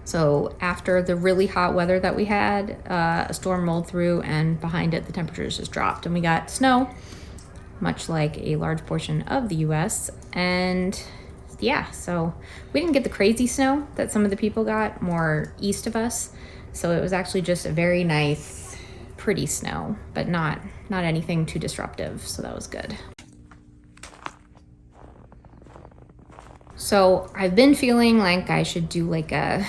So after the really hot weather that we had, a storm rolled through, and behind it the temperatures just dropped and we got snow, much like a large portion of the US. And yeah, so we didn't get the crazy snow that some of the people got more east of us. So it was actually just a very nice, pretty snow, but not anything too disruptive. So that was good. So I've been feeling like I should do like a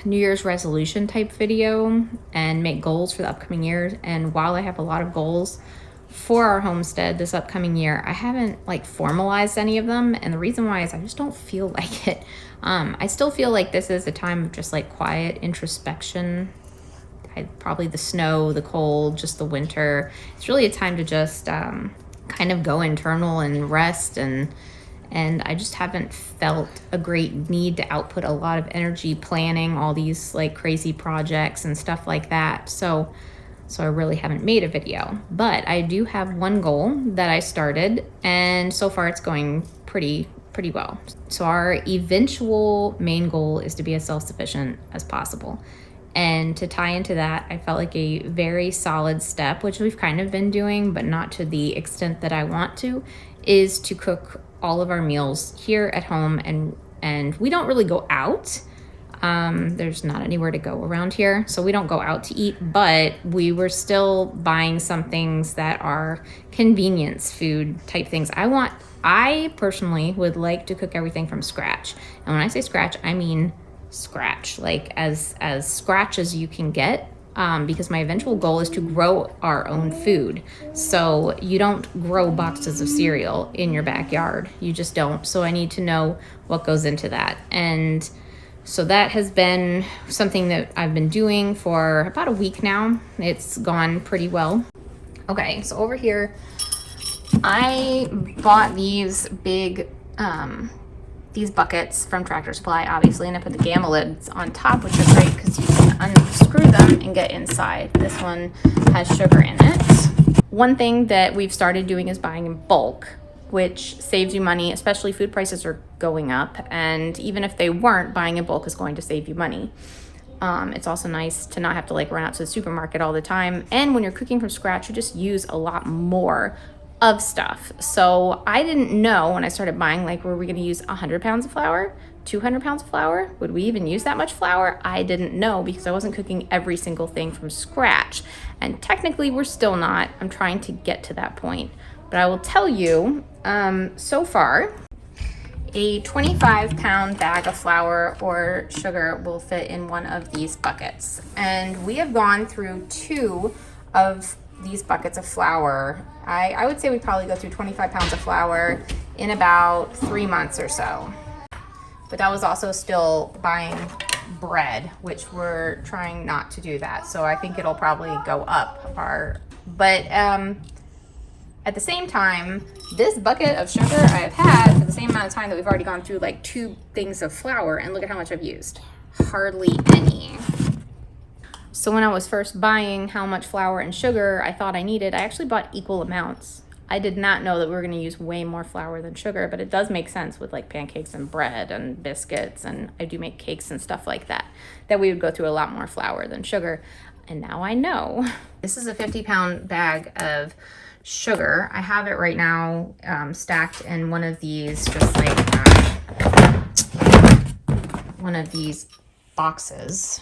New Year's resolution type video and make goals for the upcoming year. And while I have a lot of goals for our homestead this upcoming year, I haven't like formalized any of them. And the reason why is I just don't feel like it. I still feel like this is a time of just like quiet introspection. Probably the snow, the cold, just the winter. It's really a time to just kind of go internal and rest, and I just haven't felt a great need to output a lot of energy planning all these like crazy projects and stuff like that. So I really haven't made a video, but I do have one goal that I started, and so far it's going pretty well. So our eventual main goal is to be as self-sufficient as possible. And to tie into that, I felt like a very solid step, which we've kind of been doing, but not to the extent that I want to, is to cook all of our meals here at home. And we don't really go out. There's not anywhere to go around here, so we don't go out to eat, but we were still buying some things that are convenience food type things. I personally would like to cook everything from scratch. And when I say scratch, I mean scratch, like as scratch as you can get, because my eventual goal is to grow our own food. So you don't grow boxes of cereal in your backyard. You just don't. So I need to know what goes into that. And so that has been something that I've been doing for about a week now. It's gone pretty well. Okay, so over here, I bought these big, these buckets from Tractor Supply, obviously, and I put the gamma lids on top, which are great because you can unscrew them and get inside. This one has sugar in it. One thing that we've started doing is buying in bulk, which saves you money, especially food prices are going up. And even if they weren't, buying in bulk is going to save you money. It's also nice to not have to like run out to the supermarket all the time. And when you're cooking from scratch, you just use a lot more of stuff. So I didn't know when I started buying, like, were we going to use 100 pounds of flour, 200 pounds of flour? Would we even use that much flour? I didn't know because I wasn't cooking every single thing from scratch. And technically we're still not. I'm trying to get to that point. But I will tell you, so far, a 25-pound bag of flour or sugar will fit in one of these buckets. And we have gone through 2 of these buckets of flour. I would say we probably go through 25 pounds of flour in about 3 months or so. But that was also still buying bread, which we're trying not to do that. So I think it'll probably go up. But at the same time, this bucket of sugar I've had for the same amount of time that we've already gone through like 2 things of flour, and look at how much I've used. Hardly any. So when I was first buying how much flour and sugar I thought I needed, I actually bought equal amounts. I did not know that we were going to use way more flour than sugar, but it does make sense with like pancakes and bread and biscuits, and I do make cakes and stuff like that, that we would go through a lot more flour than sugar. And now I know. This is a 50-pound bag of sugar. I have it right now stacked in one of these, just like one of these boxes.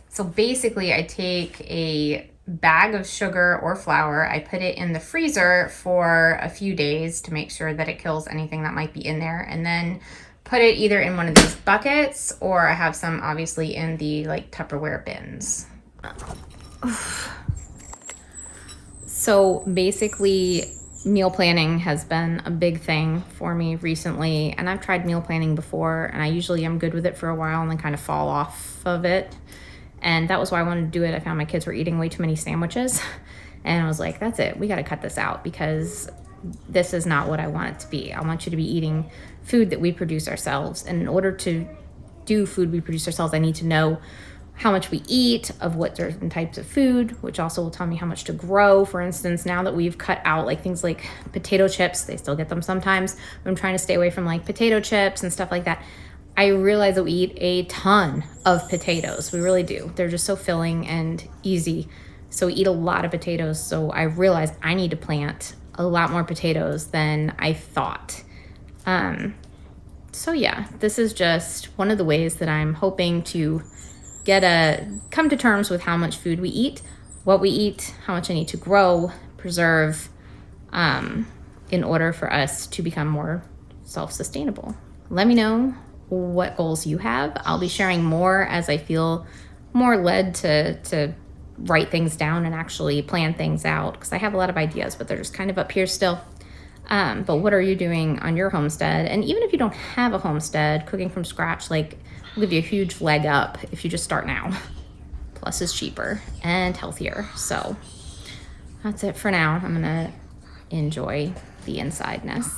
So basically I take a bag of sugar or flour, I put it in the freezer for a few days to make sure that it kills anything that might be in there, and then put it either in one of these buckets, or I have some obviously in the like Tupperware bins. So basically meal planning has been a big thing for me recently, and I've tried meal planning before, and I usually am good with it for a while and then kind of fall off of it. And that was why I wanted to do it. I found my kids were eating way too many sandwiches, and I was like, that's it. We got to cut this out because this is not what I want it to be. I want you to be eating food that we produce ourselves. And in order to do food we produce ourselves, I need to know how much we eat of what certain types of food, which also will tell me how much to grow. For instance, now that we've cut out like things like potato chips, they still get them sometimes. I'm trying to stay away from like potato chips and stuff like that. I realize that we eat a ton of potatoes. We really do. They're just so filling and easy. So we eat a lot of potatoes. So I realized I need to plant a lot more potatoes than I thought. So yeah, this is just one of the ways that I'm hoping to come to terms with how much food we eat, what we eat, how much I need to grow, preserve, in order for us to become more self-sustainable. Let me know what goals you have. I'll be sharing more as I feel more led to write things down and actually plan things out, because I have a lot of ideas, but they're just kind of up here still. But what are you doing on your homestead? And even if you don't have a homestead, cooking from scratch, like, will give you a huge leg up if you just start now. Plus it's cheaper and healthier. So that's it for now. I'm gonna enjoy the insideness.